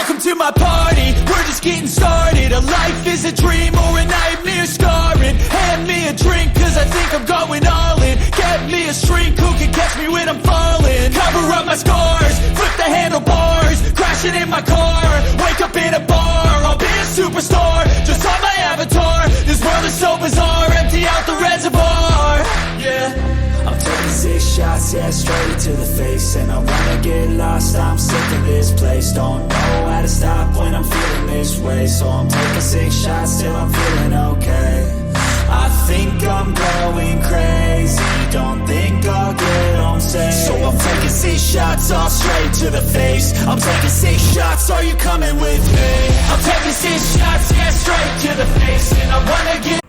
Welcome to my party, we're just getting started. A life is a dream or a nightmare scarring. Hand me a drink cause I think I'm going all in. Get me a shrink who can catch me when I'm falling. Cover up my scars, flip the handlebars, crashing in my car, wake up in a bar. I'll be a superstar, just on my avatar. This world is so bizarre, empty out the reservoir. Yeah, I'm taking 6 shots, yeah, straight to the face. And I wanna get lost, I'm sick of this place. Don't know how to stop when I'm feeling this way. So I'm taking 6 shots till I'm feeling okay. I think I'm going crazy, don't think I'll get home safe. So I'm taking 6 shots, all straight to the face. I'm taking 6 shots, are you coming with me? I'm taking 6 shots, yeah, straight to the face. And I wanna get